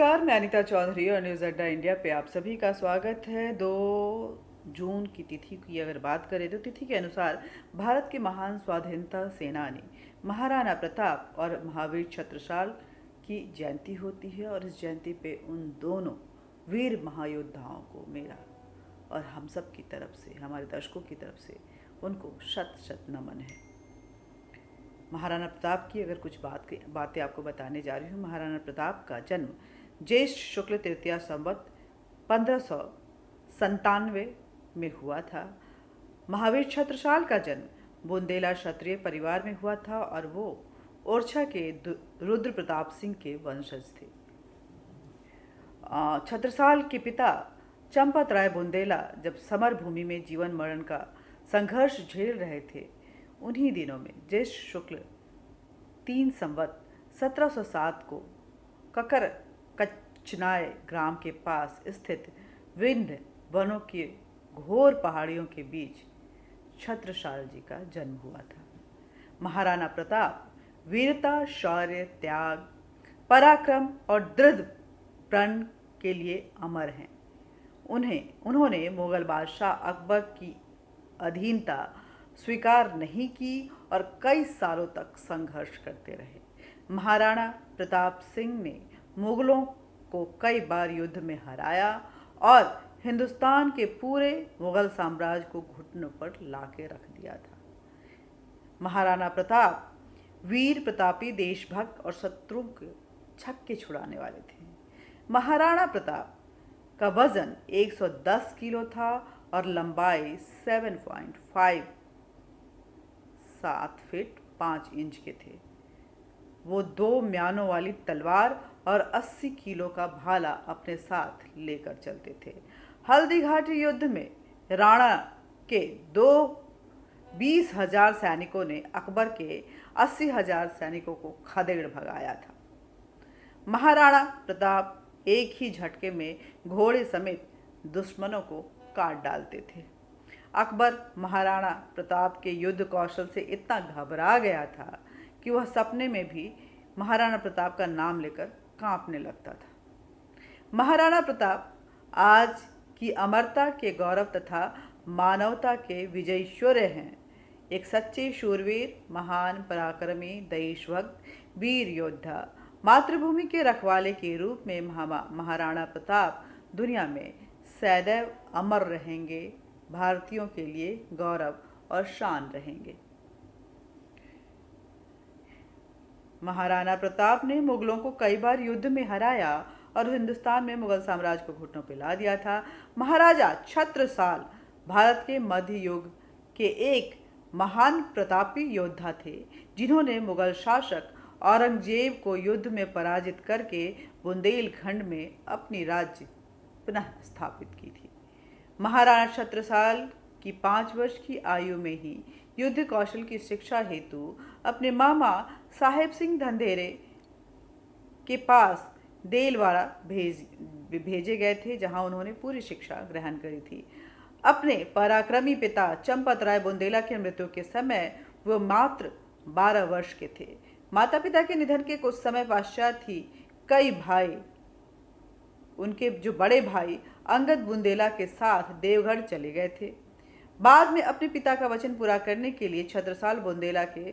नमस्कार, मैं अनीता चौधरी और न्यूज़ अड्डा इंडिया पे आप सभी का स्वागत है। 2 जून की तिथि की अगर बात करें तो तिथि के अनुसार भारत के महान स्वाधीनता सेनानी महाराणा प्रताप और महावीर छत्रसाल की जयंती होती है और इस जयंती पे उन दोनों वीर महायोद्धाओं को मेरा और हम सब की तरफ से, हमारे दर्शकों की तरफ से उनको शत शत नमन है। महाराणा प्रताप की अगर कुछ बातें आपको बताने जा रही हूँ। महाराणा प्रताप का जन्म ज्येष्ठ शुक्ल तृतीया संवत 1597 में हुआ था। महावीर छत्रसाल का जन्म बुंदेला क्षत्रिय परिवार में हुआ था और वो ओरछा के रुद्र प्रताप सिंह के वंशज थे। छत्रसाल के पिता चंपत राय बुंदेला जब समर भूमि में जीवन मरण का संघर्ष झेल रहे थे, उन्हीं दिनों में ज्येष्ठ शुक्ल 3 संवत 1707 को ककर कचनाय ग्राम के पास स्थित विंध्य वनों के घोर पहाड़ियों के बीच छत्रसाल जी का जन्म हुआ था। महाराणा प्रताप वीरता, शौर्य, त्याग, पराक्रम और दृढ़ प्रण के लिए अमर हैं। उन्होंने मुगल बादशाह अकबर की अधीनता स्वीकार नहीं की और कई सालों तक संघर्ष करते रहे। महाराणा प्रताप सिंह ने मुगलों को कई बार युद्ध में हराया और हिंदुस्तान के पूरे मुगल साम्राज्य को घुटनों पर लाके रख दिया था। महाराणा प्रताप वीर प्रतापी, देशभक्त और शत्रुओं के छक्के छुड़ाने वाले थे। महाराणा प्रताप का वजन 110 किलो था और लंबाई 7 फीट 5 इंच के थे। वो 2 म्यानों वाली तलवार और 80 किलो का भाला अपने साथ लेकर चलते थे। हल्दी घाटी युद्ध में राणा के 20,000 सैनिकों ने अकबर के 80,000 सैनिकों को खदेड़ भगाया था। महाराणा प्रताप एक ही झटके में घोड़े समेत दुश्मनों को काट डालते थे। अकबर महाराणा प्रताप के युद्ध कौशल से इतना घबरा गया था कि वह सपने में भी महाराणा प्रताप का नाम लेकर कांपने लगता था। महाराणा प्रताप आज की अमरता के गौरव तथा मानवता के विजयीश्वर्य हैं। एक सच्चे शूरवीर, महान पराक्रमी, देशभक्त, वीर योद्धा, मातृभूमि के रखवाले के रूप में महाराणा प्रताप दुनिया में सदैव अमर रहेंगे, भारतीयों के लिए गौरव और शान रहेंगे। महाराणा प्रताप ने मुगलों को कई बार युद्ध में हराया और हिंदुस्तान में मुगल साम्राज्य को घुटनों पर ला दिया था। महाराजा छत्रसाल भारत के मध्य युग के एक महान प्रतापी योद्धा थे, जिन्होंने मुगल शासक औरंगजेब को युद्ध में पराजित करके बुंदेलखंड में अपनी राज्य पुनः स्थापित की थी। महाराणा छत्रसाल की 5 वर्ष की आयु में ही युद्ध कौशल की शिक्षा हेतु अपने मामा साहेब सिंह धंधेरे के पास देलवाड़ा भेजे गए थे, जहां उन्होंने पूरी शिक्षा ग्रहण करी थी। अपने पराक्रमी पिता चंपत राय बुंदेला की मृत्यु के समय वह मात्र 12 वर्ष के थे। माता पिता के निधन के कुछ समय पश्चात ही कई भाई, उनके जो बड़े भाई अंगद बुंदेला के साथ देवगढ़ चले गए थे। बाद में अपने पिता का वचन पूरा करने के लिए छत्रसाल बुंदेला के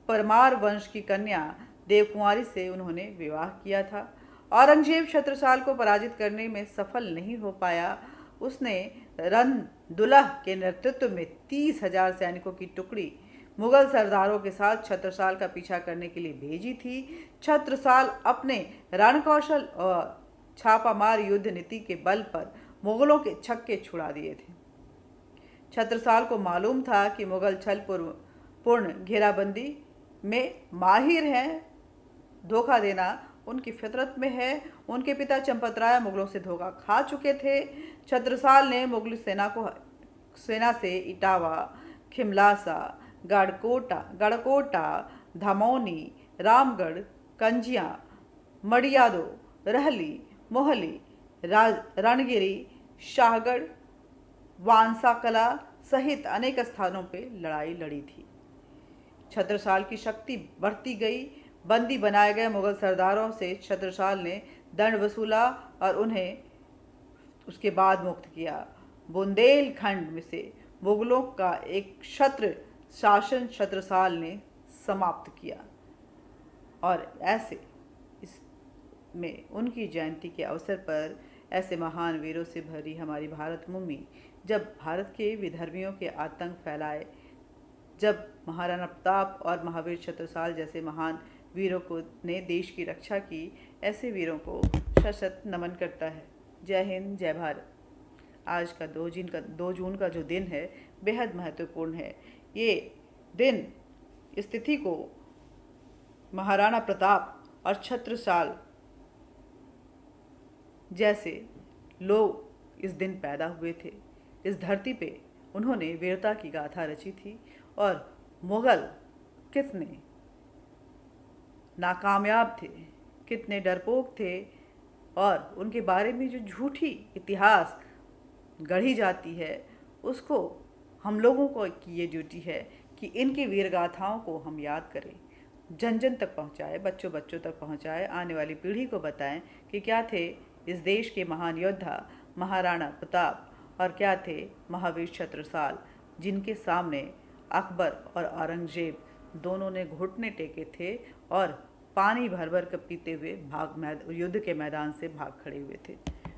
परमार वंश की कन्या देवकुमारी से उन्होंने विवाह किया था। औरंगजेब छत्रसाल को पराजित करने में सफल नहीं हो पाया। उसने रन-दुलह के नेतृत्व में 30,000 सैनिकों की टुकड़ी मुगल सरदारों के साथ छत्रसाल का पीछा करने के लिए भेजी थी। छत्रसाल अपने रणकौशल और छापामार युद्ध नीति के बल पर मुगलों के छक्के छुड़ा दिए थे। छत्रसाल को मालूम था कि मुगल छलपूर्ण घेराबंदी में माहिर हैं, धोखा देना उनकी फितरत में है। उनके पिता चंपत राय मुगलों से धोखा खा चुके थे। छत्रसाल ने मुगल सेना से इटावा, खिमलासा, गढ़कोटा, धमौनी, रामगढ़, कंजिया, मडियादो, रहली, मोहली, रणगिरी, शाहगढ़, वांसाकला सहित अनेक स्थानों पर लड़ाई लड़ी थी। छत्रसाल की शक्ति बढ़ती गई। बंदी बनाए गए मुगल सरदारों से छत्रसाल ने दंड वसूला और उन्हें उसके बाद मुक्त किया। बुंदेलखंड में से मुगलों का एक छत्र शासन छत्रसाल ने समाप्त किया। और ऐसे इसमें उनकी जयंती के अवसर पर ऐसे महान वीरों से भरी हमारी भारत भूमि जब भारत के विधर्मियों के आतंक फैलाए, जब महाराणा प्रताप और महावीर छत्रसाल जैसे महान वीरों को ने देश की रक्षा की, ऐसे वीरों को सशक्त नमन करता है। जय हिंद, जय भारत। आज का 2 जून का जो दिन है बेहद महत्वपूर्ण है। ये दिन इस तिथि को महाराणा प्रताप और छत्रसाल जैसे लोग इस दिन पैदा हुए थे। इस धरती पे उन्होंने वीरता की गाथा रची थी और मुगल कितने नाकामयाब थे, कितने डरपोक थे, और उनके बारे में जो झूठी इतिहास गढ़ी जाती है उसको हम लोगों को की ये ड्यूटी है कि इनकी वीर गाथाओं को हम याद करें, जन जन तक पहुँचाएँ, बच्चों बच्चों तक पहुँचाएँ, आने वाली पीढ़ी को बताएं कि क्या थे इस देश के महान योद्धा महाराणा प्रताप और क्या थे महावीर छत्रसाल, जिनके सामने अकबर और औरंगजेब दोनों ने घुटने टेके थे और पानी भर भर कर पीते हुए युद्ध के मैदान से भाग खड़े हुए थे।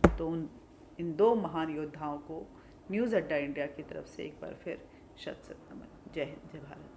तो इन 2 महान योद्धाओं को न्यूज़ अड्डा इंडिया की तरफ से एक बार फिर शत शत नमन। जय हिंद, जय भारत।